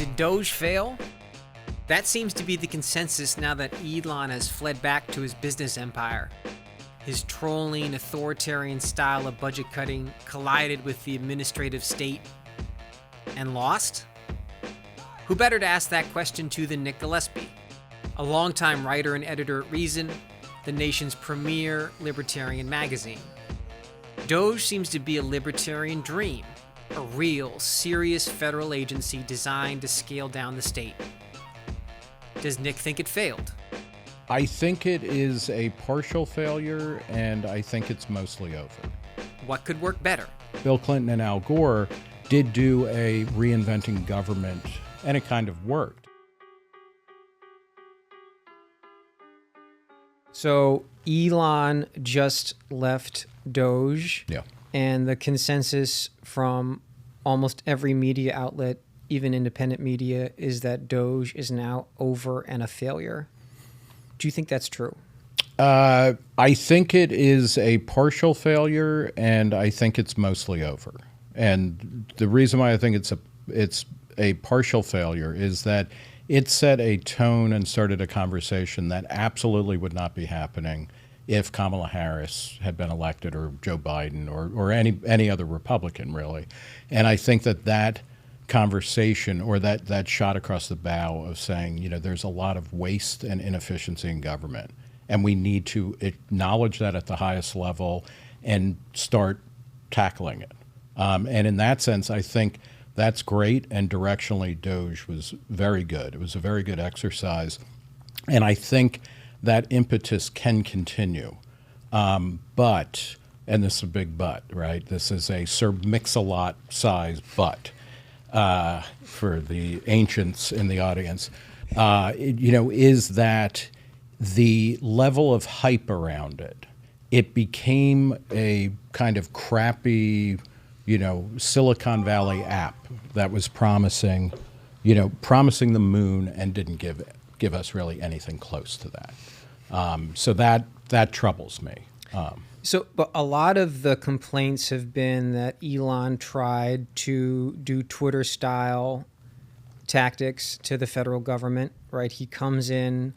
Did DOGE fail? That seems to be the consensus now that Elon has fled back to his business empire. His trolling, authoritarian style of budget cutting collided with the administrative state and lost? Who better to ask that question to than Nick Gillespie, a longtime writer and editor at Reason, the nation's premier libertarian magazine. DOGE seems to be a libertarian dream, a real, serious federal agency designed to scale down the state. Does Nick think it failed? I think it is a partial failure, and I think it's mostly over. What could work better? Bill Clinton and Al Gore did do a reinventing government, and it kind of worked. So Elon just left DOGE, Yeah. and the consensus from almost every media outlet, even independent media, is that DOGE is now over and a failure. Do you think that's true? I think it is a partial failure, and I think it's mostly over. And the reason why I think it's a partial failure is that it set a tone and started a conversation that absolutely would not be happening if Kamala Harris had been elected, or Joe Biden, or any other Republican, really. And I think that conversation, or that shot across the bow of saying, there's a lot of waste and inefficiency in government, and we need to acknowledge that at the highest level and start tackling it. And in that sense, I think that's great, and directionally DOGE was very good. It was a very good exercise, and I think that impetus can continue. But, and this is a big but, right? This is a Sir Mix-a-Lot size but for the ancients in the audience, is that the level of hype around it, it became a kind of crappy, Silicon Valley app that was promising the moon and didn't give us really anything close to that. So that troubles me. But a lot of the complaints have been that Elon tried to do Twitter-style tactics to the federal government, right? He comes in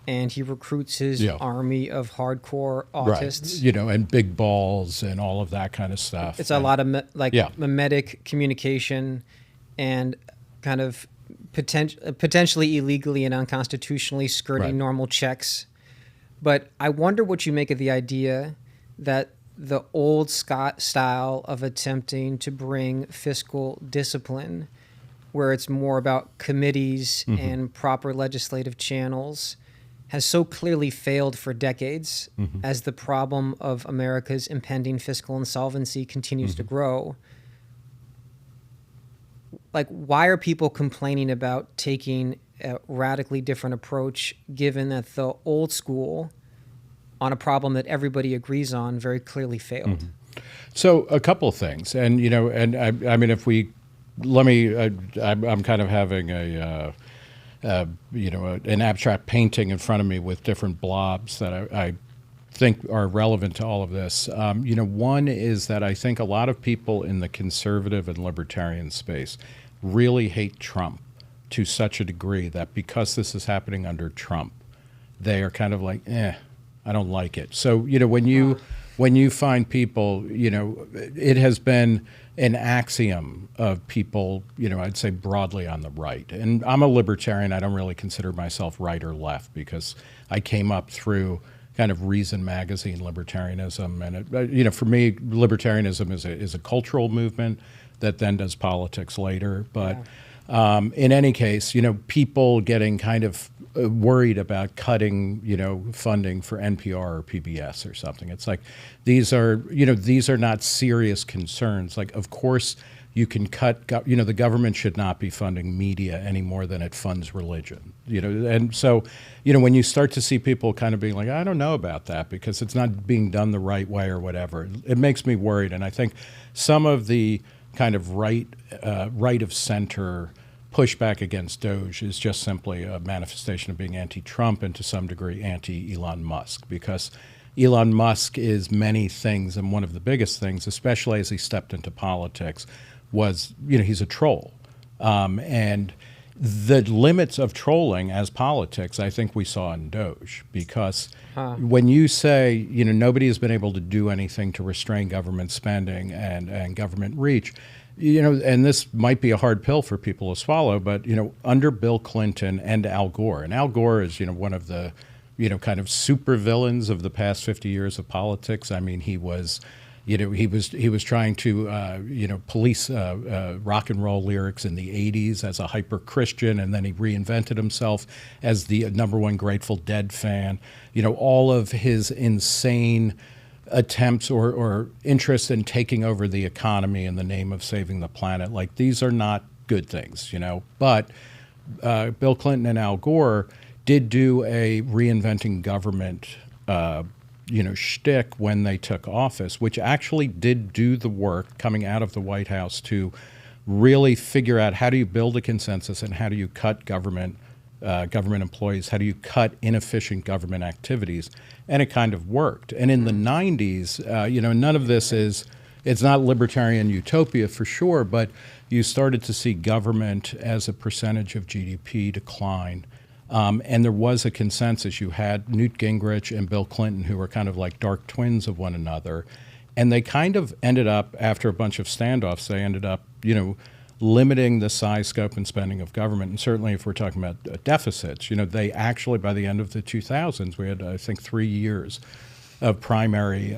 and he recruits his army of hardcore autists. Right. And big balls and all of that kind of stuff. It's a lot of mimetic communication and kind of potentially illegally and unconstitutionally skirting normal checks. But I wonder what you make of the idea that the old style of attempting to bring fiscal discipline, where it's more about committees and proper legislative channels, has so clearly failed for decades as the problem of America's impending fiscal insolvency continues to grow. Like, why are people complaining about taking a radically different approach, given that the old school, on a problem that everybody agrees on, very clearly failed? So a couple of things, and I mean, if we let me, I'm kind of having an abstract painting in front of me with different blobs that I think are relevant to all of this. One is that I think a lot of people in the conservative and libertarian space really hate Trump to such a degree that because this is happening under Trump, they are kind of like, I don't like it. So, when you find people, it has been an axiom of people, I'd say broadly on the right. And I'm a libertarian. I don't really consider myself right or left because I came up through kind of Reason magazine libertarianism. And, for me, libertarianism is a cultural movement that then does politics later. But in any case, people getting kind of worried about cutting, funding for NPR or PBS or something. It's like these are not serious concerns. Like, of course, you can cut. The government should not be funding media any more than it funds religion. And so, when you start to see people kind of being like, I don't know about that because it's not being done the right way or whatever, it makes me worried. And I think some of the kind of right of center pushback against DOGE is just simply a manifestation of being anti-Trump and to some degree anti-Elon Musk, because Elon Musk is many things, and one of the biggest things, especially as he stepped into politics, was, he's a troll. And The limits of trolling as politics, I think we saw in DOGE, because when you say, nobody has been able to do anything to restrain government spending and government reach, and this might be a hard pill for people to swallow, but, under Bill Clinton and Al Gore, and Al Gore is, one of the, kind of super villains of the past 50 years of politics. I mean, he was he was trying to, police rock and roll lyrics in the 80s as a hyper-Christian, and then he reinvented himself as the #1 Grateful Dead fan. All of his insane attempts or interest in taking over the economy in the name of saving the planet, like, these are not good things, But Bill Clinton and Al Gore did do a reinventing government shtick when they took office, which actually did do the work coming out of the White House to really figure out how do you build a consensus and how do you cut government employees, how do you cut inefficient government activities, and it kind of worked. And in the 90s, none of this it's not libertarian utopia for sure, but you started to see government as a percentage of GDP decline. And there was a consensus. You had Newt Gingrich and Bill Clinton, who were kind of like dark twins of one another. And they kind of ended up, after a bunch of standoffs, they ended up, limiting the size, scope, and spending of government. And certainly if we're talking about deficits, they actually, by the end of the 2000s, we had, I think, 3 years of primary,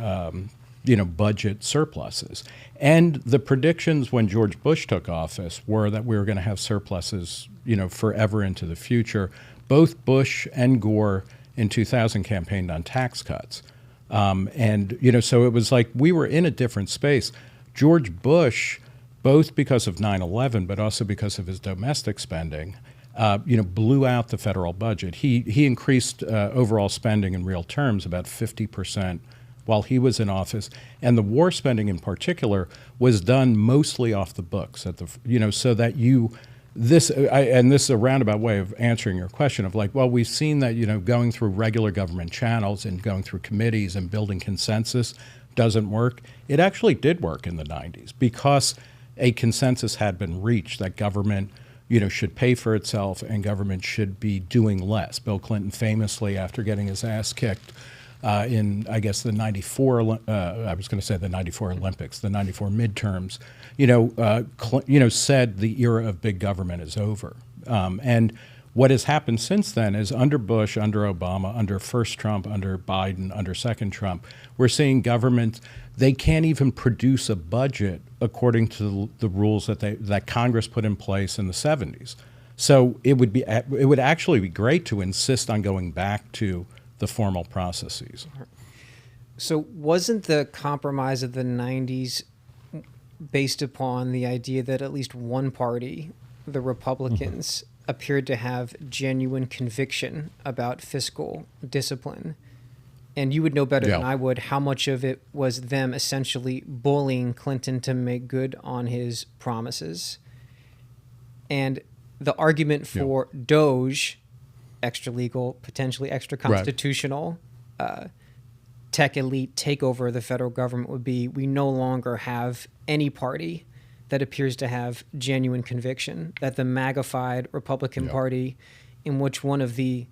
budget surpluses. And the predictions when George Bush took office were that we were going to have surpluses, forever into the future. Both Bush and Gore in 2000 campaigned on tax cuts. And so it was like we were in a different space. George Bush, both because of 9/11, but also because of his domestic spending, blew out the federal budget. He increased overall spending in real terms about 50% while he was in office, and the war spending in particular was done mostly off the books so that this is a roundabout way of answering your question of like, well, we've seen that going through regular government channels and going through committees and building consensus doesn't work. It actually did work in the 90s because a consensus had been reached that government should pay for itself and government should be doing less. Bill Clinton famously, after getting his ass kicked in, I guess, the 94, I was going to say the 94 Olympics, the 94 midterms, said the era of big government is over. And what has happened since then is under Bush, under Obama, under first Trump, under Biden, under second Trump, we're seeing government, they can't even produce a budget according to the rules that Congress put in place in the 70s. So it would actually be great to insist on going back to the formal processes. So wasn't the compromise of the 90s based upon the idea that at least one party, the Republicans, appeared to have genuine conviction about fiscal discipline? And you would know better than I would how much of it was them essentially bullying Clinton to make good on his promises. And the argument for DOGE, extra legal, potentially extra constitutional, tech elite takeover of the federal government would be we no longer have any party that appears to have genuine conviction, that the MAGA-fied Republican Party, in which one of the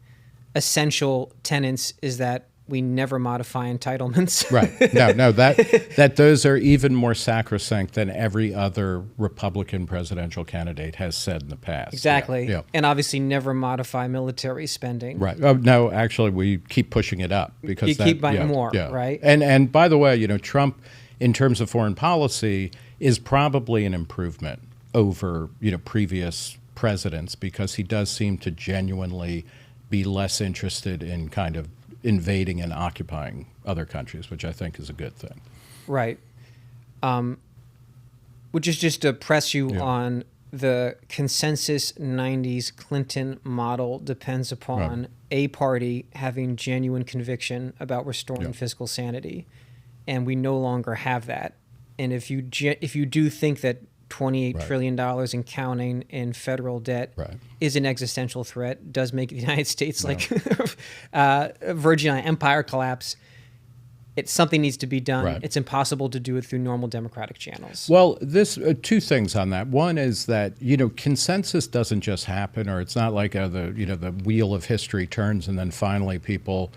essential tenets is that we never modify entitlements. Right. No, that those are even more sacrosanct than every other Republican presidential candidate has said in the past. Exactly. Yeah. And obviously never modify military spending. Right. Oh, no, actually, we keep pushing it up because you keep buying more, right? And by the way, Trump, in terms of foreign policy, is probably an improvement over, previous presidents because he does seem to genuinely be less interested in kind of invading and occupying other countries, which I think is a good thing. Right. Which is just to press you on the consensus 90s Clinton model depends upon a party having genuine conviction about restoring fiscal sanity. And we no longer have that. And if you do think that $28 trillion and counting in federal debt is an existential threat, does make the United States like Virgin Empire collapse. something needs to be done. Right. It's impossible to do it through normal democratic channels. Well, this two things on that. One is that consensus doesn't just happen, or it's not like the wheel of history turns and then finally people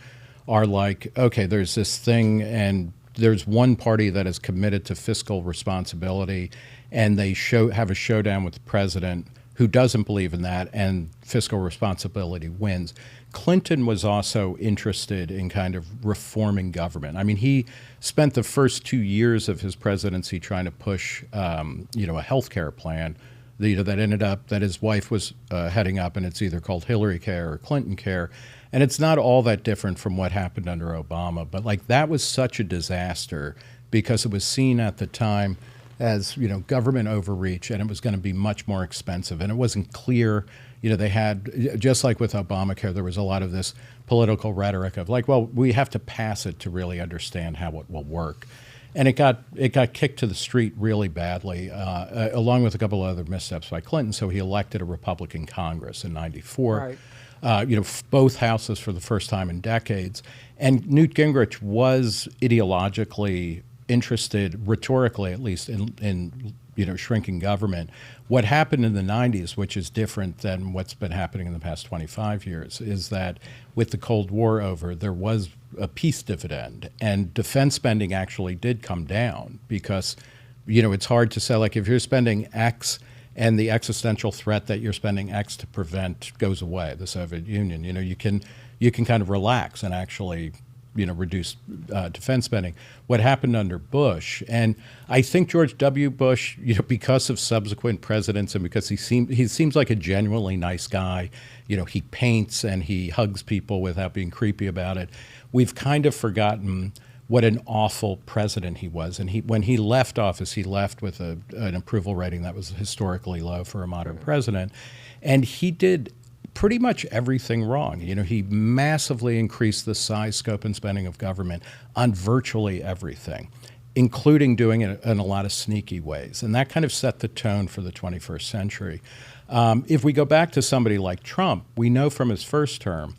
are like, okay, there's this thing and there's one party that is committed to fiscal responsibility, and they have a showdown with the president who doesn't believe in that, and fiscal responsibility wins. Clinton was also interested in kind of reforming government. I mean, he spent the first 2 years of his presidency trying to push, a health care plan that ended up that his wife was heading up, and it's either called Hillary Care or Clinton Care. And it's not all that different from what happened under Obama. But that was such a disaster because it was seen at the time as, government overreach, and it was going to be much more expensive. And it wasn't clear. They had, just like with Obamacare, there was a lot of this political rhetoric of well, we have to pass it to really understand how it will work. And it got kicked to the street really badly, along with a couple of other missteps by Clinton. So he elected a Republican Congress in '94. Right. Both houses for the first time in decades. And Newt Gingrich was ideologically interested, rhetorically at least, in shrinking government. What happened in the 90s, which is different than what's been happening in the past 25 years, is that with the Cold War over, there was a peace dividend, and defense spending actually did come down because, it's hard to say, if you're spending X and the existential threat that you're spending X to prevent goes away, the Soviet Union, you can kind of relax and actually reduce defense spending. What happened under Bush, and I think George W. Bush, because of subsequent presidents and because he seems like a genuinely nice guy, he paints and he hugs people without being creepy about it. We've kind of forgotten what an awful president he was. And when he left office, he left with an approval rating that was historically low for a modern president. And he did pretty much everything wrong. He massively increased the size, scope, and spending of government on virtually everything, including doing it in a lot of sneaky ways. And that kind of set the tone for the 21st century. If we go back to somebody like Trump, we know from his first term,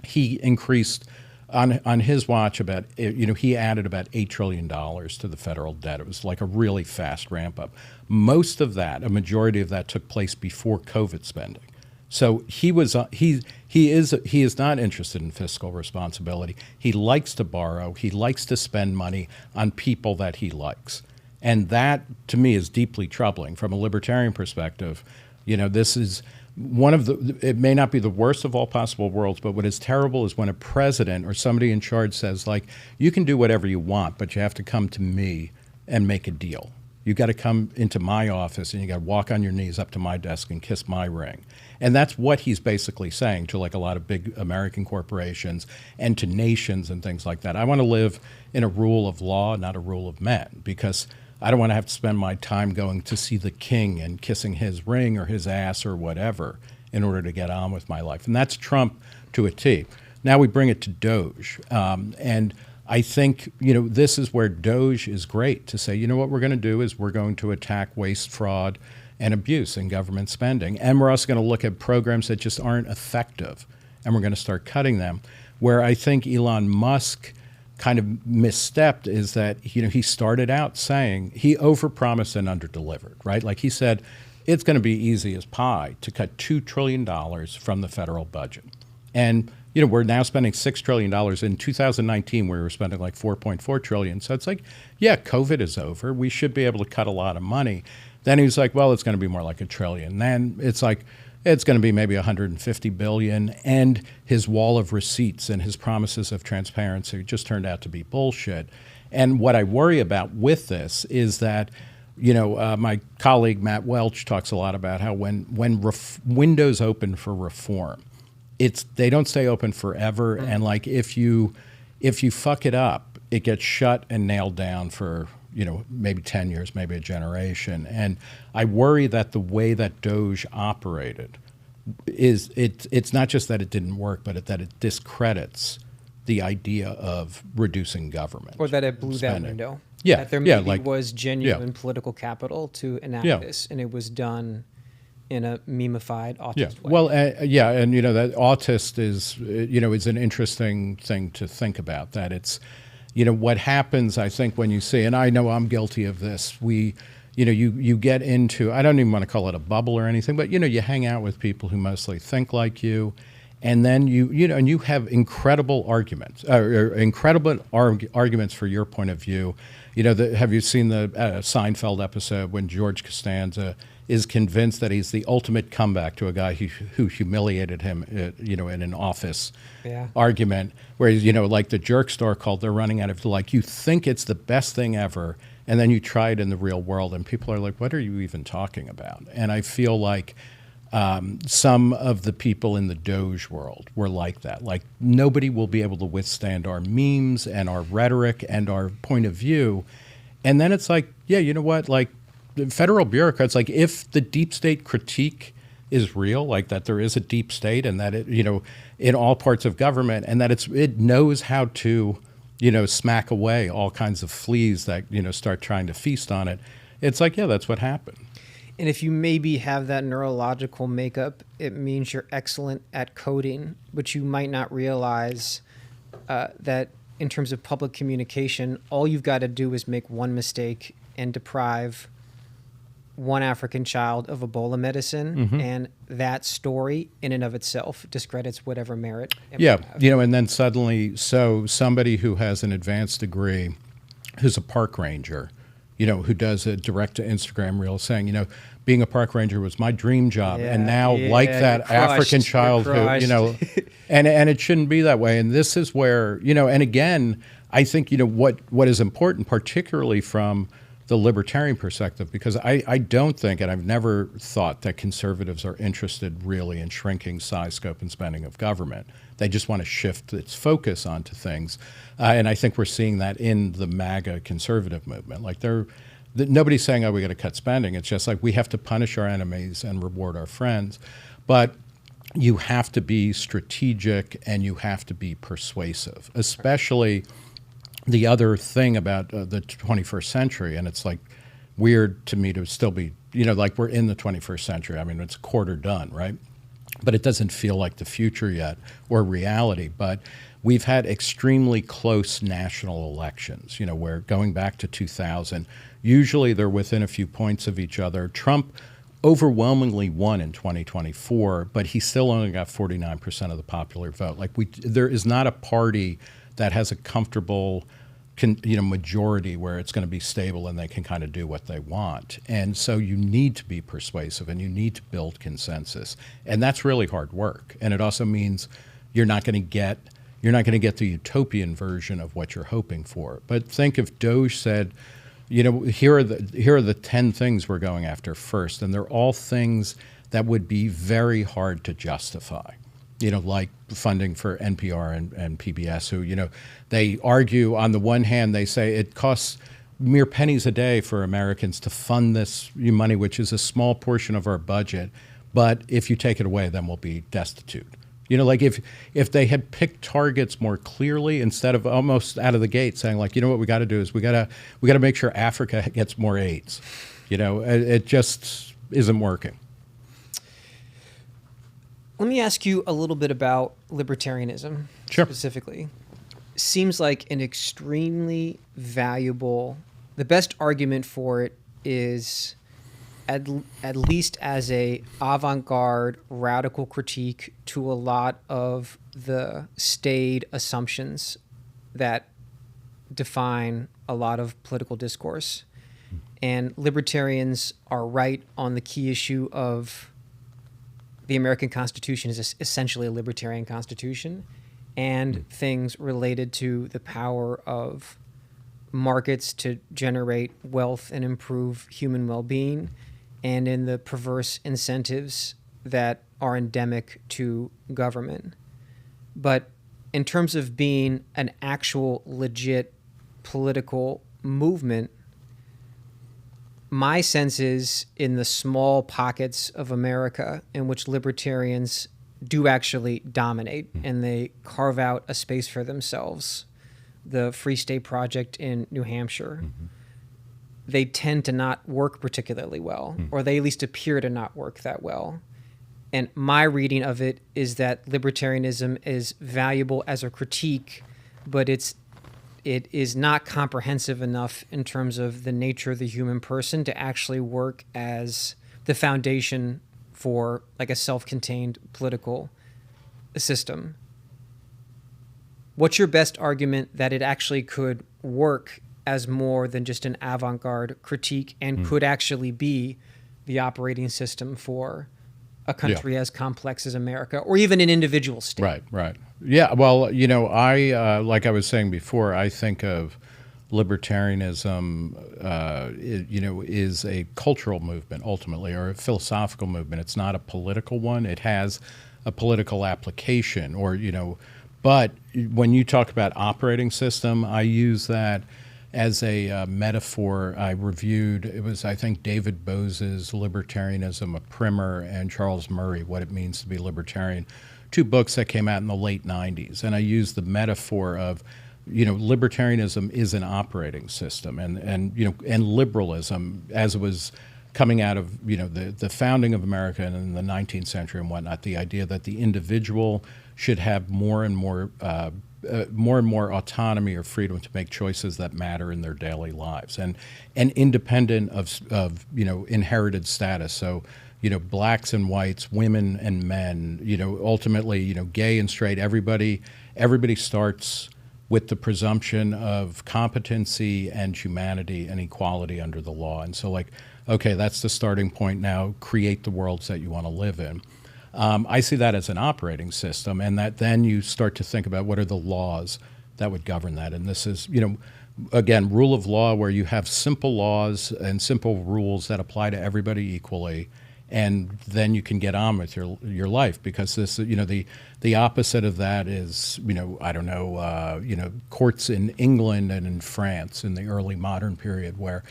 he increased on his watch he added about $8 trillion to the federal debt. It was like a really fast ramp up. Most of that, a majority of that, took place before COVID spending. So he is not interested in fiscal responsibility. He likes to borrow. He likes to spend money on people that he likes. And that, to me, is deeply troubling. From a libertarian perspective, this is it may not be the worst of all possible worlds, but what is terrible is when a president or somebody in charge says, you can do whatever you want, but you have to come to me and make a deal. You got to come into my office and you got to walk on your knees up to my desk and kiss my ring. And that's what he's basically saying to a lot of big American corporations and to nations and things like that. I want to live in a rule of law, not a rule of men, because I don't want to have to spend my time going to see the king and kissing his ring or his ass or whatever in order to get on with my life. And that's Trump to a T. Now we bring it to DOGE. And I think, this is where DOGE is great to say, what we're going to do is we're going to attack waste, fraud, and abuse in government spending. And we're also going to look at programs that just aren't effective, and we're going to start cutting them. Where I think Elon Musk kind of misstepped is that, he started out saying he overpromised and underdelivered, right? He said, it's going to be easy as pie to cut $2 trillion from the federal budget. And we're now spending $6 trillion. In 2019, we were spending $4.4 trillion. So it's COVID is over. We should be able to cut a lot of money. Then he was like, well, it's going to be more like $1 trillion. Then it's it's going to be maybe $150 billion. And his wall of receipts and his promises of transparency just turned out to be bullshit. And what I worry about with this is that, my colleague Matt Welch talks a lot about how when windows open for reform, they don't stay open forever. And if you fuck it up, it gets shut and nailed down for maybe 10 years, maybe a generation. And I worry that the way that DOGE operated it's not just that it didn't work, but that it discredits the idea of reducing government. Or that it blew spending. that window. Yeah. That there maybe was genuine political capital to enact this, and it was done in a memified autist way. Well, and that autist is an interesting thing to think about. That it's, what happens, I think, when you see, and I know I'm guilty of this, you get into, I don't even want to call it a bubble or anything, but, you hang out with people who mostly think like you, and then and you have incredible arguments, arguments for your point of view. Have you seen the Seinfeld episode when George Costanza is convinced that he's the ultimate comeback to a guy who humiliated him, in an office argument, where he's, like the jerk store cult, they're running out of, like, you think it's the best thing ever, and then you try it in the real world, and people are like, what are you even talking about? And I feel like some of the people in the DOGE world were like that. Like, nobody will be able to withstand our memes and our rhetoric and our point of view. And then it's like, yeah, you know what? Like, the federal bureaucrats, like, if the deep state critique is real, like that there is a deep state and that it, in all parts of government, and that it knows how to, smack away all kinds of fleas that, start trying to feast on it. It's like, yeah, that's what happened. And if you maybe have that neurological makeup, it means you're excellent at coding, but you might not realize that in terms of public communication, all you've got to do is make one mistake and deprive one African child of Ebola medicine, and that story in and of itself discredits whatever merit it might have. And then suddenly, so somebody who has an advanced degree, who's a park ranger, who does a direct-to-Instagram reel saying, being a park ranger was my dream job. And now, like that African child who, and it shouldn't be that way. And this is where, and again, I think, what is important, particularly from the libertarian perspective, because I don't think, and I've never thought, that conservatives are interested really in shrinking size, scope, and spending of government. They just want to shift its focus onto things. And I think we're seeing that in the MAGA conservative movement. Like, nobody's saying, oh, we got to cut spending. It's just like, we have to punish our enemies and reward our friends. But you have to be strategic and you have to be persuasive, especially the other thing about the 21st century, and it's like weird to me to still be, like we're in the 21st century. I mean, it's a quarter done, right? But it doesn't feel like the future yet or reality. But we've had extremely close national elections, where going back to 2000, usually they're within a few points of each other. Trump overwhelmingly won in 2024, but he still only got 49% of the popular vote. Like, there is not a party that has a comfortable majority where it's going to be stable and they can kind of do what they want. And so you need to be persuasive and you need to build consensus. And that's really hard work. And it also means you're not going to get the utopian version of what you're hoping for. But think if DOGE said, here are the 10 things we're going after first, and they're all things that would be very hard to justify. Like funding for NPR and PBS, who, they argue on the one hand, they say it costs mere pennies a day for Americans to fund this money, which is a small portion of our budget. But if you take it away, then we'll be destitute. Like if they had picked targets more clearly instead of almost out of the gate saying, like, what we got to do is we got to make sure Africa gets more AIDS. It just isn't working. Let me ask you a little bit about libertarianism specifically. Seems like an extremely valuable, the best argument for it is at least as a avant-garde radical critique to a lot of the staid assumptions that define a lot of political discourse. And libertarians are right on the key issue of the American Constitution is essentially a libertarian constitution, and things related to the power of markets to generate wealth and improve human well-being, and in the perverse incentives that are endemic to government. But in terms of being an actual legit political movement, my sense is in the small pockets of America in which libertarians do actually dominate and they carve out a space for themselves, the Free State Project in New Hampshire, they tend to not work particularly well, or they at least appear to not work that well. And my reading of it is that libertarianism is valuable as a critique, but it it is not comprehensive enough in terms of the nature of the human person to actually work as the foundation for like a self-contained political system. What's your best argument that it actually could work as more than just an avant-garde critique and could actually be the operating system for a country as complex as America, or even an individual state? Right. Yeah, well, I like I was saying before, I think of libertarianism, is a cultural movement ultimately, or a philosophical movement. It's not a political one. It has a political application, but when you talk about operating system, I use that as a metaphor. I reviewed, it was, I think, David Bose's Libertarianism, a primer, and Charles Murray, What It Means to Be Libertarian, 2 books that came out in the late 90s. And I used the metaphor of, libertarianism is an operating system, and liberalism, as it was coming out of, the founding of America in the 19th century and whatnot, the idea that the individual should have more and more autonomy or freedom to make choices that matter in their daily lives, and independent of inherited status. So, blacks and whites, women and men, ultimately, gay and straight, everybody starts with the presumption of competency and humanity and equality under the law. And so, okay, that's the starting point. Now create the worlds that you want to live in. I see that as an operating system, and that then you start to think about what are the laws that would govern that. And this is, again, rule of law, where you have simple laws and simple rules that apply to everybody equally, and then you can get on with your life. Because this, the opposite of that is, courts in England and in France in the early modern period, where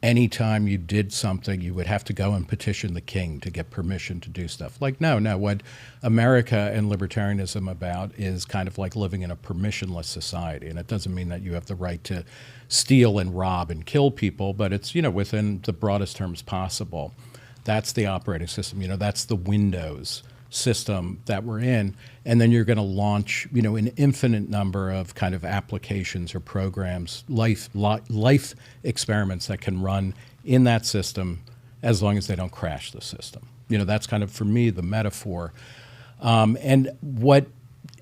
anytime you did something, you would have to go and petition the king to get permission to do stuff. No, what America and libertarianism about is kind of like living in a permissionless society. And it doesn't mean that you have the right to steal and rob and kill people, but it's, within the broadest terms possible. That's the operating system. That's the Windows system that we're in. And then you're going to launch, an infinite number of kind of applications or programs, life experiments that can run in that system as long as they don't crash the system. That's kind of, for me, the metaphor. And what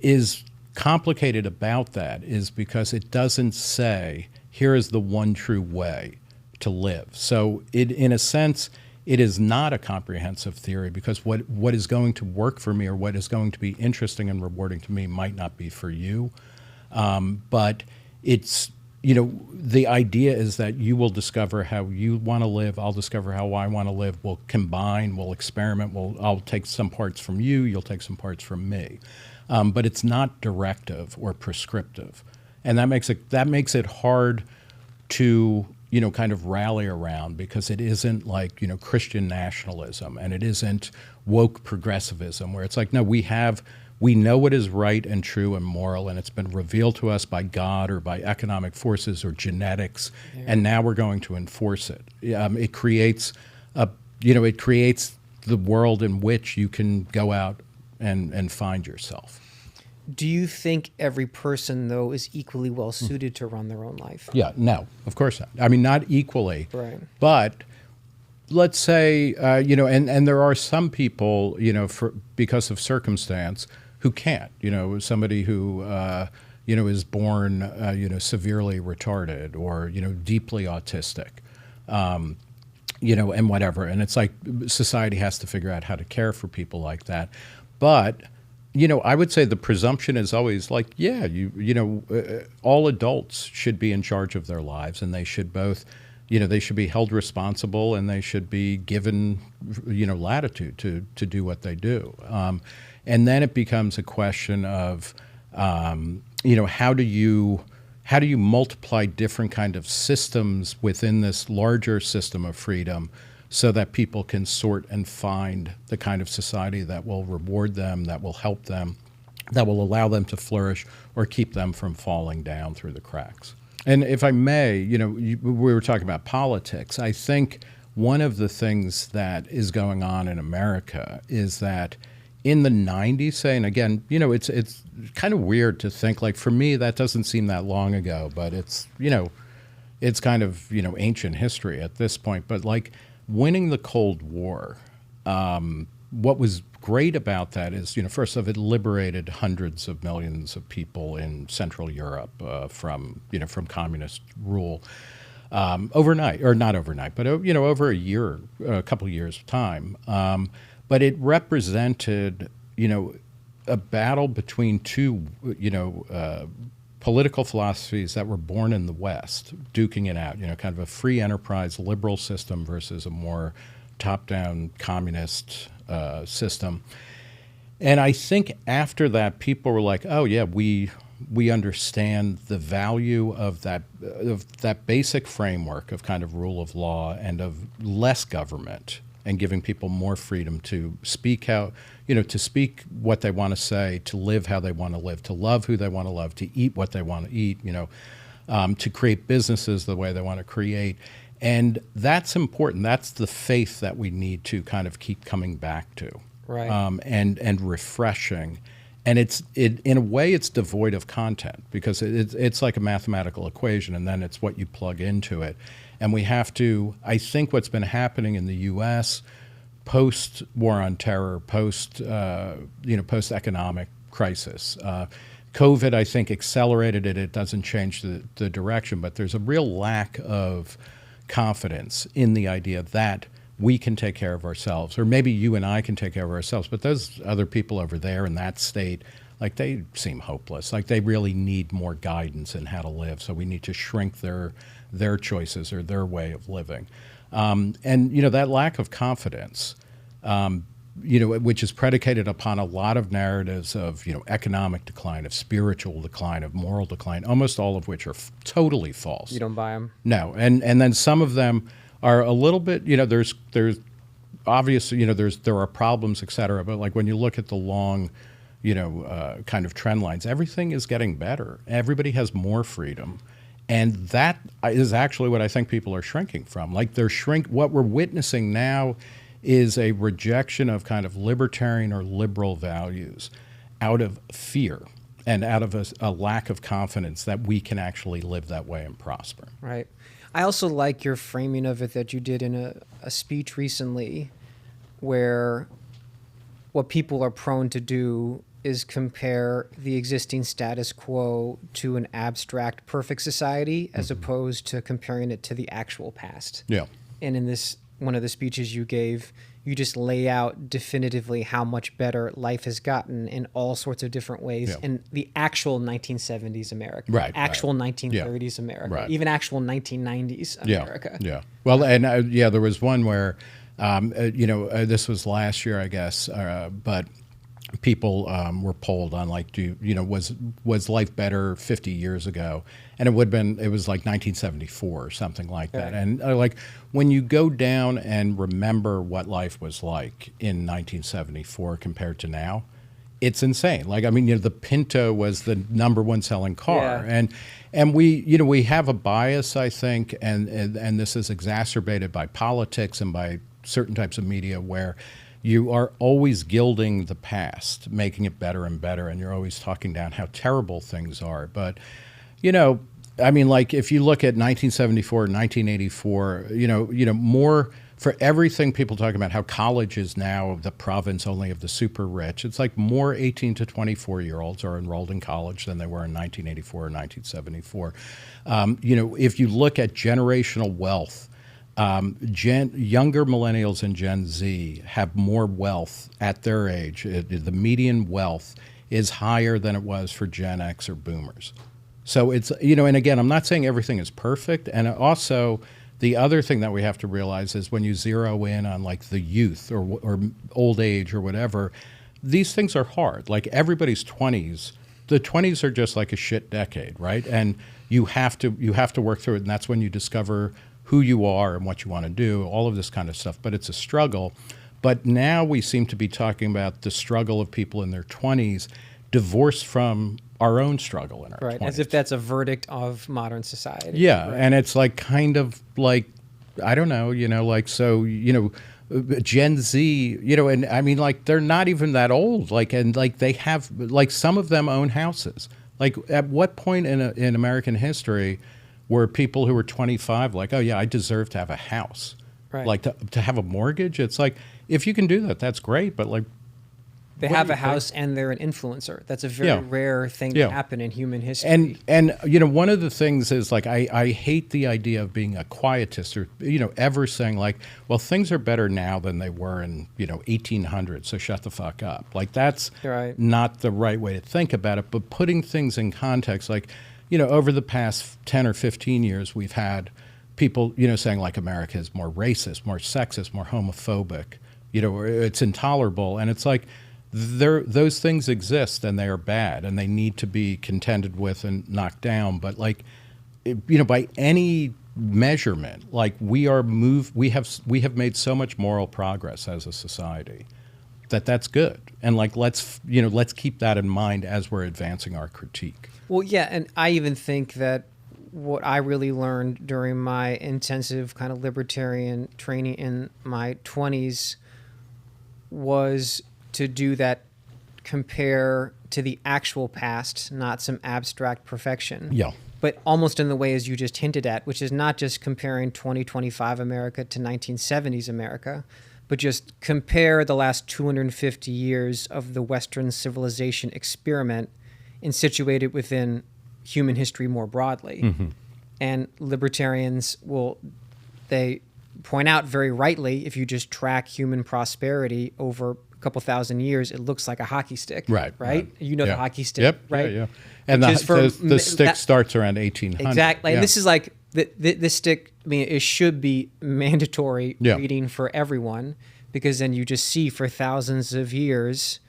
is complicated about that is because it doesn't say, here is the one true way to live. So in a sense, it is not a comprehensive theory, because what is going to work for me or what is going to be interesting and rewarding to me might not be for you. But it's, the idea is that you will discover how you want to live. I'll discover how I want to live. We'll combine, we'll experiment. I'll take some parts from you. You'll take some parts from me. But it's not directive or prescriptive. And that makes it hard to kind of rally around, because it isn't like, Christian nationalism, and it isn't woke progressivism, where it's like, no, we know what is right and true and moral, and it's been revealed to us by God or by economic forces or genetics, and now we're going to enforce it. It creates the world in which you can go out and find yourself. Do you think every person, though, is equally well suited to run their own life? Yeah, no, of course not. I mean, not equally. Right. But let's say, and there are some people, because of circumstance, who can't. Somebody who, is born, severely retarded or, deeply autistic, and whatever. And it's like society has to figure out how to care for people like that. But I would say the presumption is always like, yeah, all adults should be in charge of their lives, and they should both, they should be held responsible, and they should be given, latitude to do what they do. And then it becomes a question of, how do you multiply different kind of systems within this larger system of freedom, so that people can sort and find the kind of society that will reward them, that will help them, that will allow them to flourish or keep them from falling down through the cracks. And if I may, we were talking about politics. I think one of the things that is going on in America is that in the 90s, saying, again, it's kind of weird to think, like, for me, that doesn't seem that long ago, but it's kind of, ancient history at this point. But like winning the Cold War, what was great about that is, first off, it liberated hundreds of millions of people in Central Europe from communist rule overnight, or not overnight, but over a couple of years of time. But it represented, a battle between two, political philosophies that were born in the West, duking it out, kind of a free enterprise liberal system versus a more top-down communist system. And I think after that, people were like, oh, yeah, we understand the value of that basic framework of kind of rule of law and of less government, and giving people more freedom to speak to speak what they want to say, to live how they want to live, to love who they want to love, to eat what they want to eat, to create businesses the way they want to create. And that's important. That's the faith that we need to kind of keep coming back to, right? And refreshing. And in a way, it's devoid of content, because it's like a mathematical equation, and then it's what you plug into it. And we have to, I think what's been happening in the U.S. post-war on terror, post-economic crisis, COVID, I think, accelerated it. It doesn't change the direction, but there's a real lack of confidence in the idea that we can take care of ourselves, or maybe you and I can take care of ourselves, but those other people over there in that state, like, they seem hopeless. Like, they really need more guidance in how to live, so we need to shrink their choices or their way of living. And, that lack of confidence, which is predicated upon a lot of narratives of, economic decline, of spiritual decline, of moral decline, almost all of which are totally false. You don't buy them? No. And then some of them are a little bit, there's obviously, there are problems, et cetera, but like when you look at the long, kind of trend lines, everything is getting better. Everybody has more freedom. And that is actually what I think people are shrinking from. Like, what we're witnessing now is a rejection of kind of libertarian or liberal values out of fear and out of a lack of confidence that we can actually live that way and prosper. Right. I also like your framing of it that you did in a speech recently, where what people are prone to do is compare the existing status quo to an abstract perfect society, as opposed to comparing it to the actual past. Yeah. And in one of the speeches you gave, you just lay out definitively how much better life has gotten in all sorts of different ways in the actual 1970s America, actual 1930s America, even actual 1990s America. Yeah. Well, and there was one where, this was last year, I guess, but people were polled on, like, was life better 50 years ago? And it was like 1974 or something like that. And like, when you go down and remember what life was like in 1974 compared to now, it's insane. Like, I mean, the Pinto was the #1 selling car. And we have a bias, I think, and this is exacerbated by politics and by certain types of media, where you are always gilding the past, making it better and better, and you're always talking down how terrible things are. But, I mean, like, if you look at 1974, 1984, more for everything, people talk about how college is now the province only of the super rich. It's like more 18 to 24-year-olds are enrolled in college than they were in 1984 or 1974. If you look at generational wealth, younger millennials and Gen Z have more wealth at their age. The median wealth is higher than it was for Gen X or boomers. So it's, and again, I'm not saying everything is perfect. And also, the other thing that we have to realize is when you zero in on, like, the youth or old age or whatever, these things are hard. Like, everybody's 20s, the 20s are just like a shit decade, right? And you have to work through it. And that's when you discover who you are and what you want to do, all of this kind of stuff. But it's a struggle. But now we seem to be talking about the struggle of people in their 20s divorced from our own struggle in our 20s. As if that's a verdict of modern society. Yeah, and it's like kind of like, I don't know, like, so, Gen Z, and I mean, like, they're not even that old. Like, and like they have, like, some of them own houses. Like, at what point in American history were people who were 25 like, oh yeah, I deserve to have a house, Right. like to have a mortgage? It's like, if you can do that, that's great. But like, They what have do a you house and they're an influencer. That's a very Yeah. rare thing Yeah. to happen in human history. And one of the things is, like, I hate the idea of being a quietist, or ever saying, like, well, things are better now than they were in 1800, so shut the fuck up. Like, that's Right. not the right way to think about it. But putting things in context, like, over the past 10 or 15 years, we've had people saying, like, America is more racist, more sexist, more homophobic, or it's intolerable. And it's like, those things exist, and they are bad, and they need to be contended with and knocked down. But, like, by any measurement, like, we have made so much moral progress as a society that's good. And, like, let's keep that in mind as we're advancing our critique. Well, yeah, and I even think that what I really learned during my intensive kind of libertarian training in my 20s was to do that, compare to the actual past, not some abstract perfection. Yeah. But almost in the way as you just hinted at, which is not just comparing 2025 America to 1970s America, but just compare the last 250 years of the Western civilization experiment and situate it within human history more broadly. Mm-hmm. And libertarians they point out very rightly, if you just track human prosperity over a couple thousand years, it looks like a hockey stick. Right. You know, Yeah. the hockey stick, Yep. right? Yeah. And Which is from the stick that- starts around 1800. Exactly. Yeah. And this is like, this stick, I mean, it should be mandatory Yeah. reading for everyone, because then you just see for thousands of years,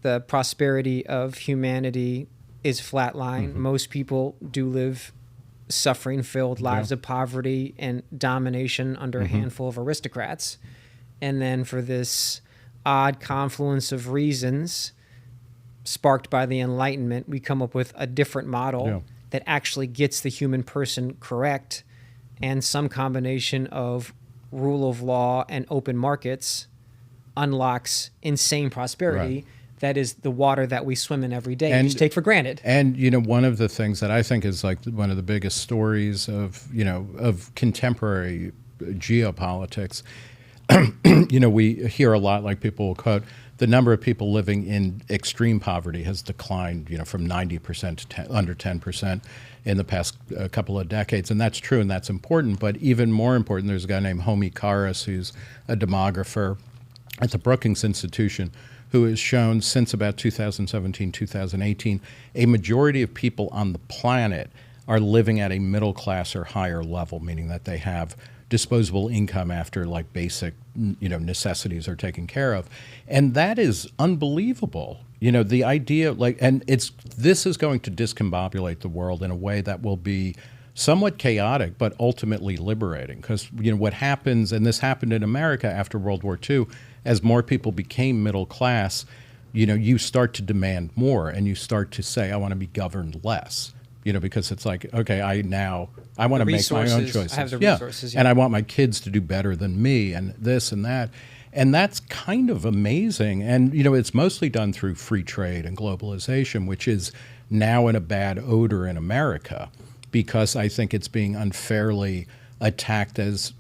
the prosperity of humanity is flatline. Mm-hmm. Most people do live suffering-filled lives of poverty and domination under a handful of aristocrats. And then for this odd confluence of reasons sparked by the Enlightenment, we come up with a different model that actually gets the human person correct, and some combination of rule of law and open markets unlocks insane prosperity. Right. That is the water that we swim in every day and And- just take for granted. And one of the things that I think is, like, one of the biggest stories of of contemporary geopolitics, we hear a lot, like, people will quote, the number of people living in extreme poverty has declined, from 90% to under 10% in the past couple of decades. And that's true, and that's important. But even more important, there's a guy named Homi Karas, who's a demographer at the Brookings Institution, who has shown since about 2017, 2018, a majority of people on the planet are living at a middle class or higher level, meaning that they have disposable income after, like, basic necessities are taken care of. And that is unbelievable. The idea, like, and this is going to discombobulate the world in a way that will be somewhat chaotic, but ultimately liberating. Because what happens, and this happened in America after World War II, as more people became middle class, you start to demand more, and you start to say, I want to be governed less. Because it's like, okay, I want to make my own choices. I have the resources. And I want my kids to do better than me, and this and that. And that's kind of amazing. And, it's mostly done through free trade and globalization, which is now in a bad odor in America, because I think it's being unfairly attacked as,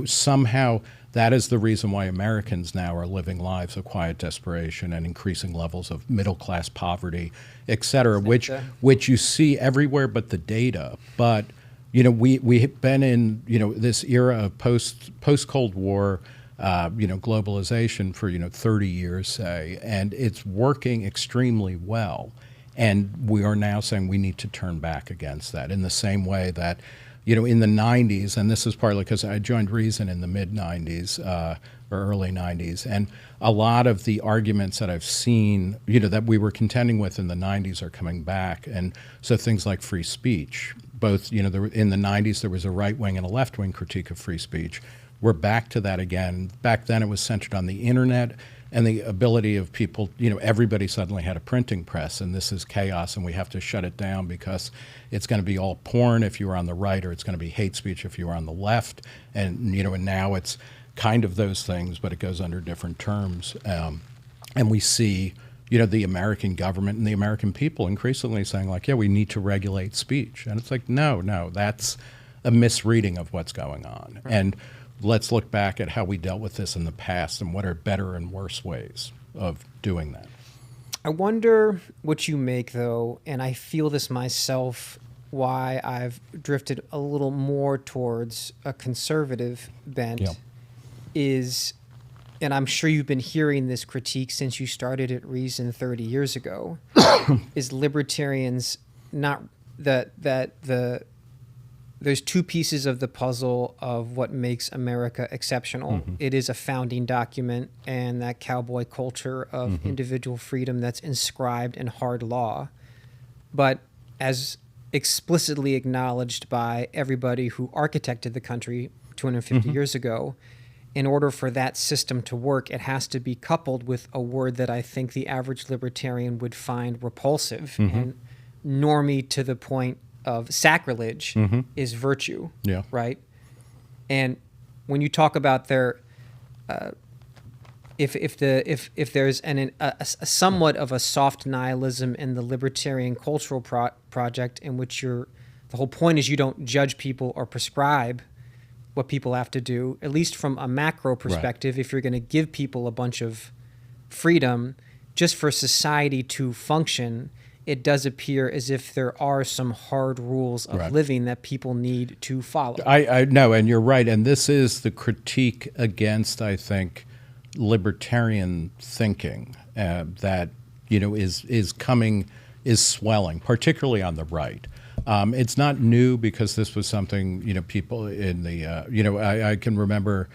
somehow that is the reason why Americans now are living lives of quiet desperation and increasing levels of middle-class poverty, et cetera, which you see everywhere but the data. But, we've been in, this era of post-Cold War, globalization for, 30 years, say, and it's working extremely well. And we are now saying we need to turn back against that, in the same way that, in the 90s, and this is partly because I joined Reason in the mid-90s or early 90s, and a lot of the arguments that I've seen, that we were contending with in the 90s are coming back. And so things like free speech, both, in the 90s there was a right-wing and a left-wing critique of free speech. We're back to that again. Back then it was centered on the internet and the ability of people, everybody suddenly had a printing press, and this is chaos, and we have to shut it down because it's going to be all porn if you were on the right, or it's going to be hate speech if you were on the left. And, and now it's kind of those things, but it goes under different terms. And we see, you know, the American government and the American people increasingly saying like, yeah, we need to regulate speech. And it's like, no, that's a misreading of what's going on. Right. And let's look back at how we dealt with this in the past and what are better and worse ways of doing that. I wonder what you make, though, and I feel this myself, why I've drifted a little more towards a conservative bent is, and I'm sure you've been hearing this critique since you started at Reason 30 years ago, is libertarians not there's two pieces of the puzzle of what makes America exceptional. Mm-hmm. It is a founding document and that cowboy culture of individual freedom that's inscribed in hard law. But as explicitly acknowledged by everybody who architected the country 250 years ago, in order for that system to work, it has to be coupled with a word that I think the average libertarian would find repulsive and normie to the point of sacrilege is virtue, right? And when you talk about their, if there's a somewhat of a soft nihilism in the libertarian cultural project, in which the whole point is you don't judge people or prescribe what people have to do, at least from a macro perspective. Right. If you're going to give people a bunch of freedom just for society to function, it does appear as if there are some hard rules of living that people need to follow. I know, and you're right. And this is the critique against, I think, libertarian thinking that, you know, is swelling, particularly on the right. It's not new because this was something, you know, people in the, you know, I can remember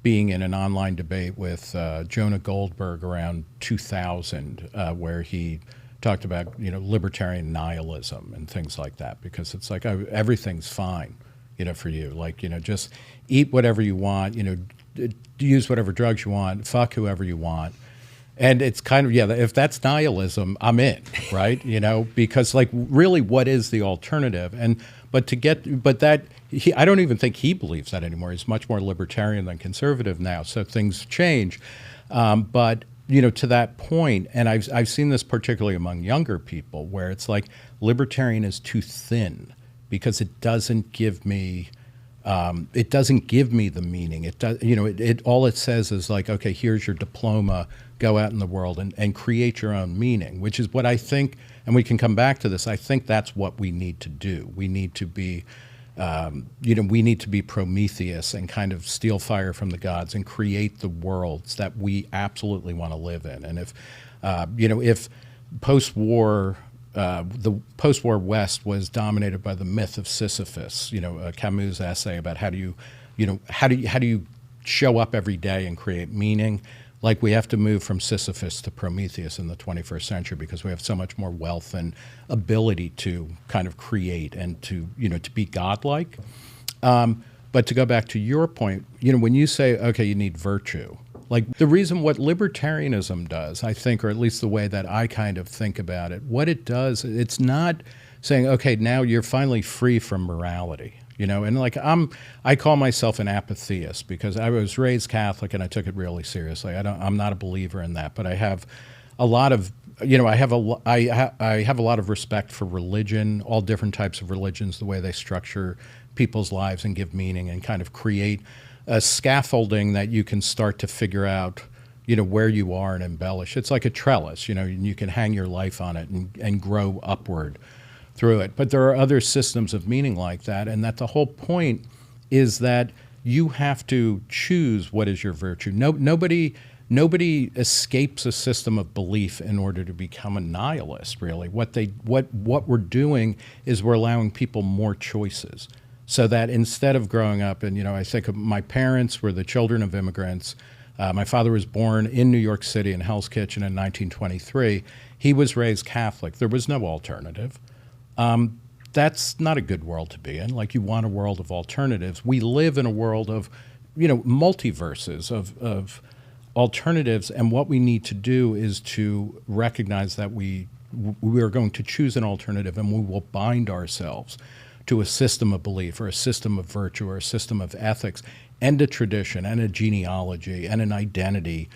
being in an online debate with Jonah Goldberg around 2000, where he talked about, you know, libertarian nihilism and things like that, because it's like, oh, everything's fine, you know, for you. Like, you know, just eat whatever you want, you know, use whatever drugs you want, fuck whoever you want. And it's kind of, if that's nihilism, I'm in, right? You know, because like really what is the alternative? I don't even think he believes that anymore. He's much more libertarian than conservative now. So things change. But you know, to that point, and I've seen this particularly among younger people, where it's like libertarian is too thin because it doesn't give me the meaning. It does, you know, it all it says is like, okay, here's your diploma, go out in the world and create your own meaning, which is what I think, and we can come back to this. I think that's what we need to do. We need to be we need to be Prometheus and kind of steal fire from the gods and create the worlds that we absolutely want to live in. And if post-war, the post-war West was dominated by the myth of Sisyphus, you know, Camus' essay about how do you show up every day and create meaning. Like we have to move from Sisyphus to Prometheus in the 21st century because we have so much more wealth and ability to kind of create and to, you know, to be godlike. But to go back to your point, you know, when you say, okay, you need virtue, like the reason what libertarianism does, I think, or at least the way that I kind of think about it, what it does, it's not saying, okay, now you're finally free from morality. You know, and like I call myself an apatheist because I was raised Catholic and I took it really seriously. I'm not a believer in that, but I have a lot of, you know, I have a lot of respect for religion, all different types of religions, the way they structure people's lives and give meaning and kind of create a scaffolding that you can start to figure out, you know, where you are and embellish. It's like a trellis, you know, and you can hang your life on it and grow upward through it. But there are other systems of meaning like that, and that the whole point is that you have to choose what is your virtue. Nobody escapes a system of belief in order to become a nihilist, really. What we're doing is we're allowing people more choices. So that instead of growing up, and you know, I think of my parents were the children of immigrants. My father was born in New York City in Hell's Kitchen in 1923. He was raised Catholic. There was no alternative. That's not a good world to be in. Like, you want a world of alternatives. We live in a world of, you know, multiverses of alternatives, and what we need to do is to recognize that we are going to choose an alternative, and we will bind ourselves to a system of belief or a system of virtue or a system of ethics and a tradition and a genealogy and an identity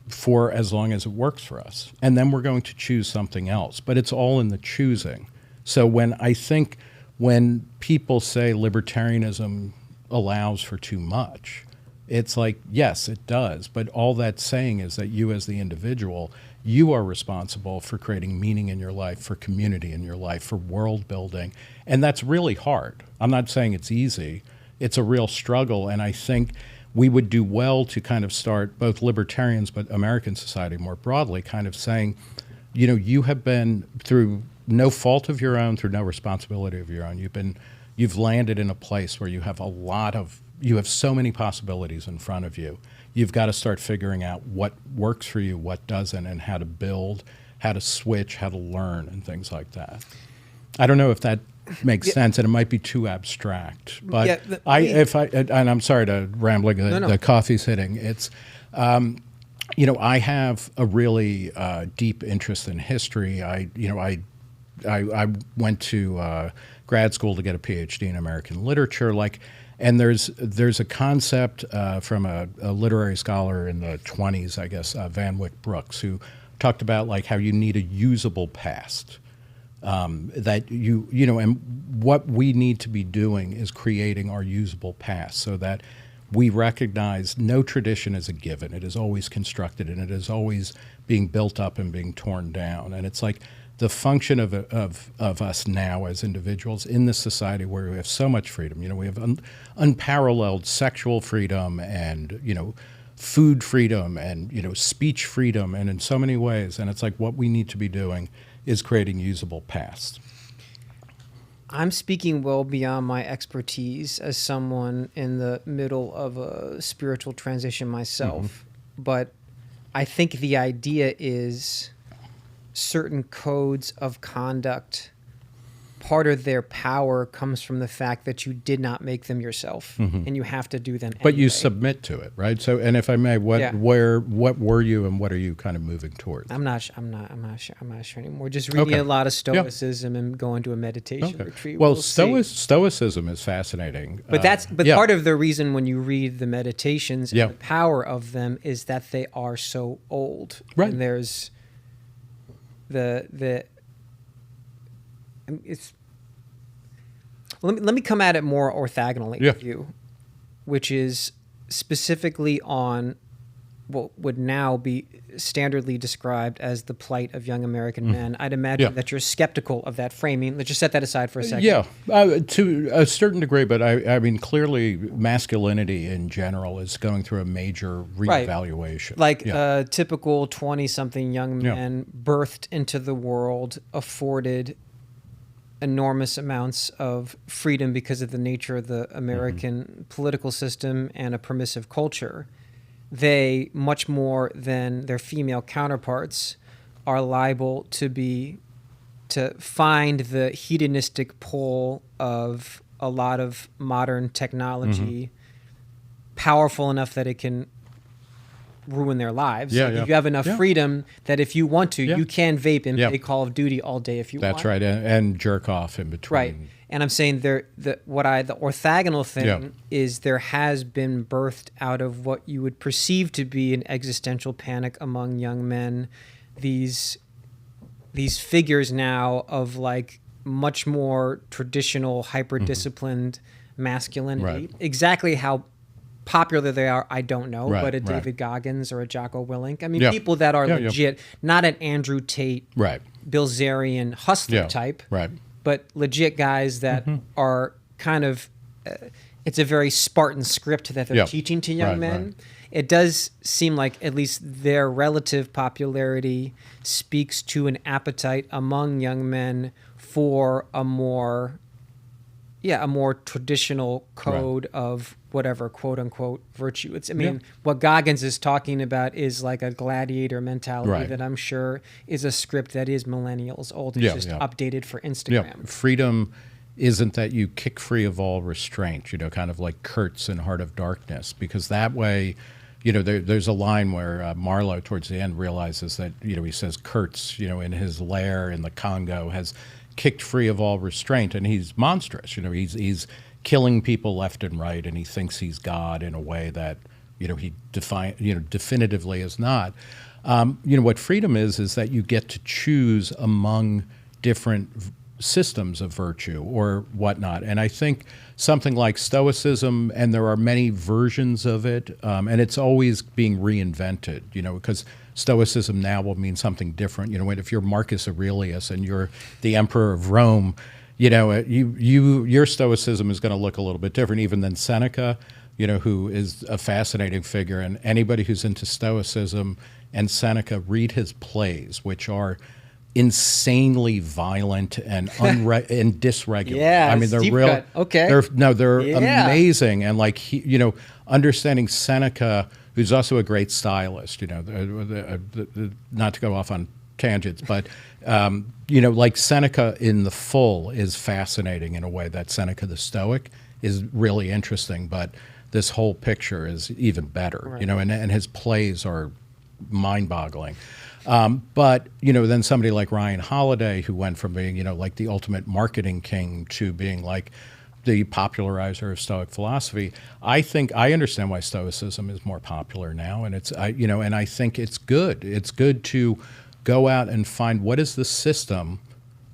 for as long as it works for us. And then we're going to choose something else. But it's all in the choosing. So when people say libertarianism allows for too much, it's like, yes, it does. But all that's saying is that you as the individual, you are responsible for creating meaning in your life, for community in your life, for world building. And that's really hard. I'm not saying it's easy. It's a real struggle. And I think we would do well to kind of start, both libertarians, but American society more broadly, kind of saying, you know, you have been, through no fault of your own, through no responsibility of your own, you've landed in a place where you have you have so many possibilities in front of you. You've got to start figuring out what works for you, what doesn't, and how to build, how to switch, how to learn, and things like that. I don't know if that makes sense, and it might be too abstract. But and I'm sorry to rambling. The coffee's hitting. It's, you know, I have a really deep interest in history. I went to grad school to get a PhD in American literature. And there's a concept from a literary scholar in the 20s, I guess, Van Wyck Brooks, who talked about like how you need a usable past. That you know, and what we need to be doing is creating our usable past so that we recognize no tradition is a given. It is always constructed, and it is always being built up and being torn down. And it's like the function of us now as individuals in this society where we have so much freedom. You know, we have unparalleled sexual freedom and, you know, food freedom and, you know, speech freedom, and in so many ways. And it's like what we need to be doing is creating usable past. I'm speaking well beyond my expertise as someone in the middle of a spiritual transition myself. But I think the idea is certain codes of conduct, part of their power comes from the fact that you did not make them yourself, and you have to do them anyway. But you submit to it, right? So, and if I may, what were you, and what are you kind of moving towards? I'm not sure anymore. Just reading a lot of Stoicism and going to a meditation retreat. Well, Stoicism is fascinating. But part of the reason when you read the meditations and the power of them is that they are so old. Right. And there's let me come at it more orthogonally with you, which is specifically on what would now be standardly described as the plight of young American men. I'd imagine that you're skeptical of that framing. Let's just set that aside for a second. Yeah, to a certain degree, but I mean, clearly masculinity in general is going through a major reevaluation. Like typical 20-something young men birthed into the world, afforded enormous amounts of freedom because of the nature of the American political system and a permissive culture. They, much more than their female counterparts, are liable to find the hedonistic pull of a lot of modern technology powerful enough that it can ruin their lives. You have enough freedom that if you want to, you can vape and play Call of Duty all day if you want. That's right, and jerk off in between. Right. And I'm saying the orthogonal thing is there has been birthed out of what you would perceive to be an existential panic among young men, these figures now of like much more traditional, hyper-disciplined masculinity. Right. Exactly how popular they are, I don't know, but a David Goggins or a Jocko Willink. I mean, people that are legit, not an Andrew Tate, Bilzerian hustler type, but legit guys that are kind of, it's a very Spartan script that they're teaching to young men. It does seem like at least their relative popularity speaks to an appetite among young men for a more traditional code of whatever, quote unquote, virtue. What Goggins is talking about is like a gladiator mentality that I'm sure is a script that is millennials old. It's just updated for Instagram. Freedom isn't that you kick free of all restraint, you know, kind of like Kurtz in Heart of Darkness, because that way, you know, there's a line where Marlowe towards the end realizes that, you know, he says Kurtz, you know, in his lair in the Congo has kicked free of all restraint, and he's monstrous. You know, he's killing people left and right, and he thinks he's God in a way that he definitively is not. What freedom is that you get to choose among different systems of virtue or whatnot. And I think something like Stoicism, and there are many versions of it, and it's always being reinvented, because Stoicism now will mean something different. If you're Marcus Aurelius and you're the emperor of Rome, your Stoicism is going to look a little bit different even than Seneca, who is a fascinating figure. And anybody who's into Stoicism and Seneca, read his plays, which are insanely violent and and dysregulated. Yeah, I mean, they're real. Cut. Okay. They're amazing. And understanding Seneca, who's also a great stylist. Not to go off on tangents, but like Seneca in the full is fascinating in a way that Seneca the Stoic is really interesting. But this whole picture is even better. Right. And his plays are mind-boggling. But then somebody like Ryan Holiday, who went from being like the ultimate marketing king to being like the popularizer of Stoic philosophy. I think I understand why Stoicism is more popular now, and and I think it's good. It's good to go out and find what is the system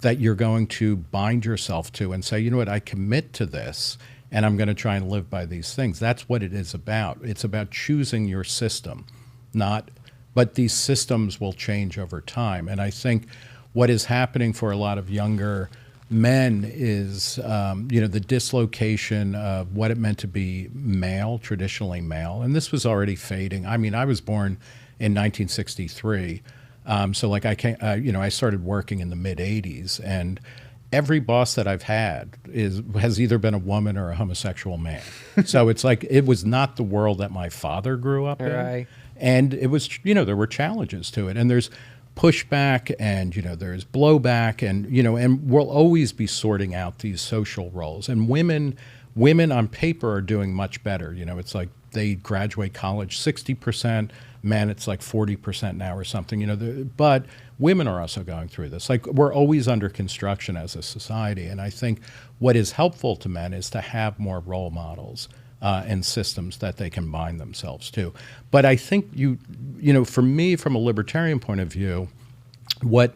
that you're going to bind yourself to, and say, what, I commit to this, and I'm going to try and live by these things. That's what it is about. It's about choosing your system, but these systems will change over time. And I think what is happening for a lot of younger men is, the dislocation of what it meant to be male, traditionally male. And this was already fading. I mean, I was born in 1963. So I started working in the mid 80s, and every boss that I've had has either been a woman or a homosexual man. So it's like, it was not the world that my father grew up in. Right. And it was, there were challenges to it. And there's pushback and, there's blowback and, and we'll always be sorting out these social roles. And women on paper are doing much better. It's like they graduate college 60%, men it's like 40% now or something, but women are also going through this. Like, we're always under construction as a society. And I think what is helpful to men is to have more role models and systems that they can bind themselves to. But I think for me, from a libertarian point of view, what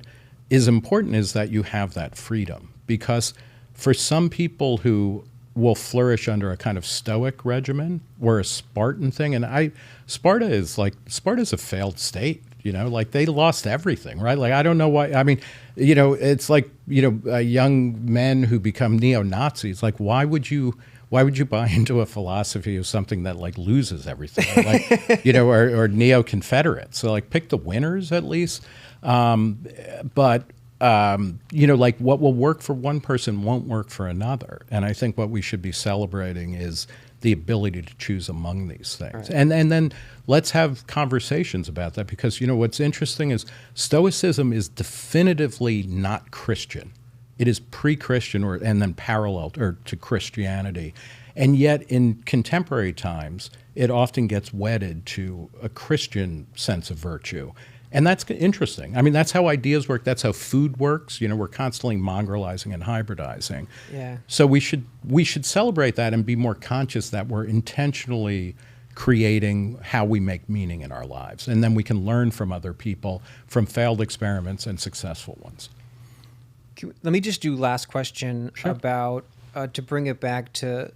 is important is that you have that freedom, because for some people who will flourish under a kind of Stoic regimen or a Spartan thing, and Sparta's a failed state. Like, they lost everything, right? Like, I don't know why. I mean, it's like, young men who become neo-Nazis. Like, why would you buy into a philosophy of something that like loses everything, like, or neo-Confederates? So like, pick the winners at least. But like, what will work for one person won't work for another. And I think what we should be celebrating is the ability to choose among these things. Right. And then let's have conversations about that, because what's interesting is Stoicism is definitively not Christian. It is pre-Christian and then parallel to Christianity. And yet in contemporary times, it often gets wedded to a Christian sense of virtue. And that's interesting. I mean, that's how ideas work. That's how food works. We're constantly mongrelizing and hybridizing. Yeah. So we should celebrate that and be more conscious that we're intentionally creating how we make meaning in our lives. And then we can learn from other people, from failed experiments and successful ones. Let me just do last question. Sure. About to bring it back to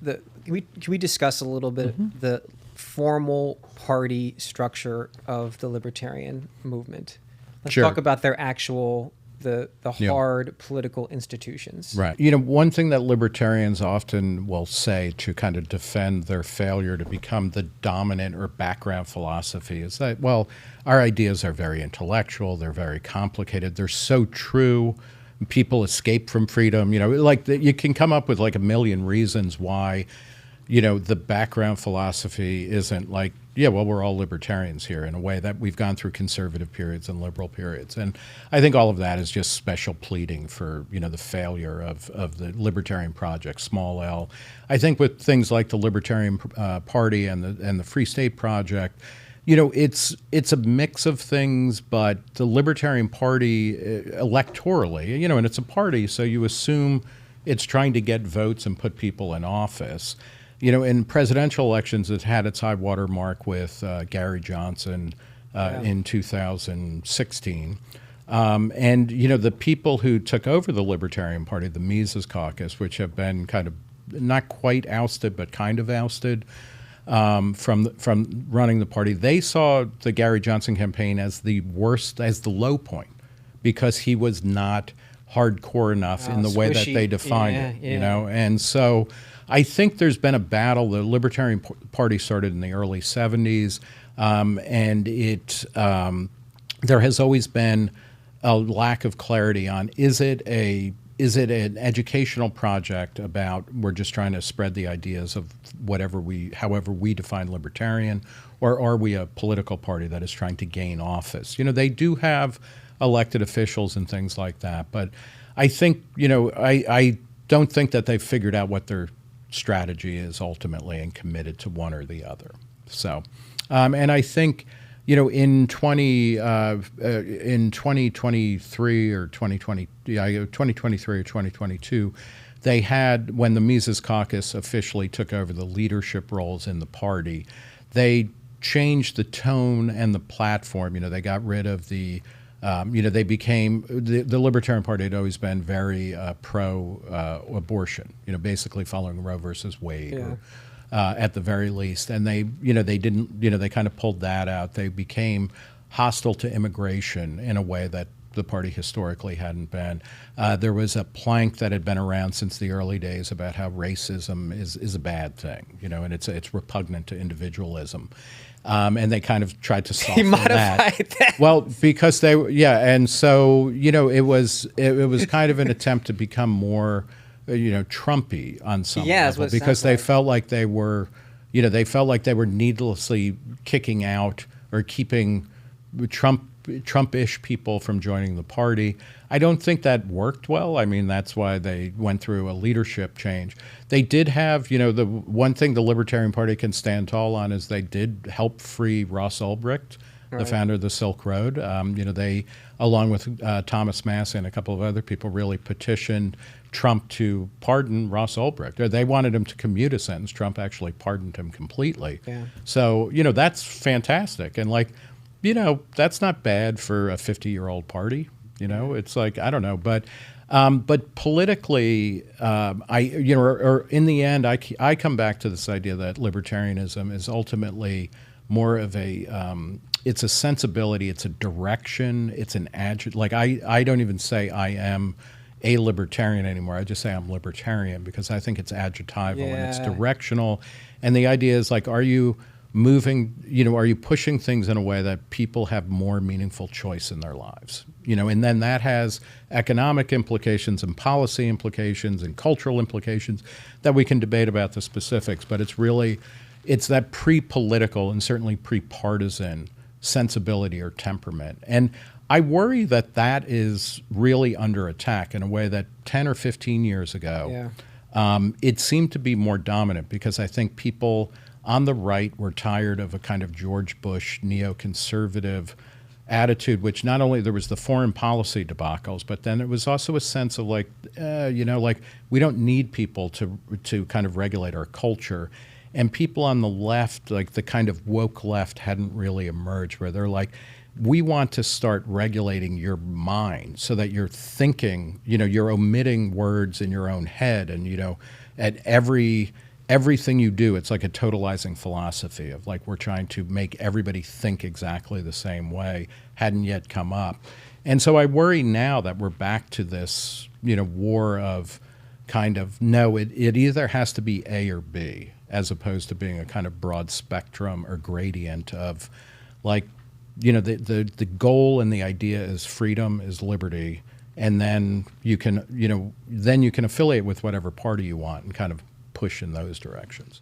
can we discuss a little bit the formal party structure of the libertarian movement? Let's talk about their actual the hard political institutions. Right. One thing that libertarians often will say to kind of defend their failure to become the dominant or background philosophy is that, well, our ideas are very intellectual, they're very complicated, they're so true, people escape from freedom. You can come up with like a million reasons why, the background philosophy isn't like, yeah, well, we're all libertarians here, in a way that we've gone through conservative periods and liberal periods. And I think all of that is just special pleading for, the failure of the libertarian project, small L. I think with things like the Libertarian Party and the Free State Project, it's a mix of things, but the Libertarian Party electorally, and it's a party, so you assume It's trying to get votes and put people in office. You know, in presidential elections, it had its high water mark with Gary Johnson in 2016. And, you know, the people who took over the Libertarian Party, the Mises Caucus, which have been kind of not quite ousted, but kind of ousted from running the party, they saw the Gary Johnson campaign as the worst, as the low point, because he was not hardcore enough in the way that they defined it, you know? And so I think there's been a battle. The Libertarian Party started in the early 70s, and there has always been a lack of clarity on, is it an educational project about we're just trying to spread the ideas of however we define libertarian, or are we a political party that is trying to gain office? You know, they do have elected officials and things like that, but I think, you know, I don't think that they've figured out what their strategy is ultimately and committed to one or the other. So, and I think, you know, in 2023 or 2023 or 2022, they had, when the Mises Caucus officially took over the leadership roles in the party, they changed the tone and the platform. You know, they got rid of the, you know, they became, the Libertarian Party had always been very pro-abortion, you know, basically following Roe versus Wade. Yeah. At the very least. And they, you know, they kind of pulled that out. They became hostile to immigration in a way that the party historically hadn't been. There was a plank that had been around since the early days about how racism is a bad thing, you know, and it's repugnant to individualism. And they kind of tried to soften that. Well, because and so, you know, it was kind of an attempt to become more, you know, Trumpy on some level, because they felt like they were, you know, needlessly kicking out or keeping Trump-ish people from joining the party. I don't think that worked well. I mean, that's why they went through a leadership change. They did have, you know, the one thing the Libertarian Party can stand tall on is they did help free Ross Ulbricht, the founder of the Silk Road. You know, they, along with Thomas Massey and a couple of other people, really petitioned Trump to pardon Ross Ulbricht. They wanted him to commute a sentence. Trump actually pardoned him completely. Yeah. So, you know, that's fantastic. And, like, you know, that's not bad for a 50-year-old party. You know, it's like, I don't know. But politically, you know, or in the end, I come back to this idea that libertarianism is ultimately more of a, it's a sensibility, it's a direction, it's an adjective. Like, I don't even say I am a libertarian anymore. I just say I'm libertarian, because I think it's adjectival and it's directional. And the idea is, like, are you moving, you know, are you pushing things in a way that people have more meaningful choice in their lives? You know, and then that has economic implications and policy implications and cultural implications that we can debate about the specifics, but it's really, it's that pre-political and certainly pre-partisan sensibility or temperament. And I worry that that is really under attack in a way that 10 or 15 years ago, it seemed to be more dominant, because I think people on the right were tired of a kind of George Bush neoconservative attitude, which not only there was the foreign policy debacles, but then it was also a sense of, like, you know, like, we don't need people to kind of regulate our culture. And people on the left, like the kind of woke left, hadn't really emerged, where they're like, we want to start regulating your mind so that you're thinking, you know, you're omitting words in your own head, and, you know, at everything you do, it's like a totalizing philosophy of, like, we're trying to make everybody think exactly the same way. Hadn't yet come up. And so I worry now that we're back to this, you know, war of kind of, no, it either has to be A or B, as opposed to being a kind of broad spectrum or gradient of, like, you know, the goal and the idea is freedom, is liberty, and then you can, you know, then you can affiliate with whatever party you want and kind of push in those directions.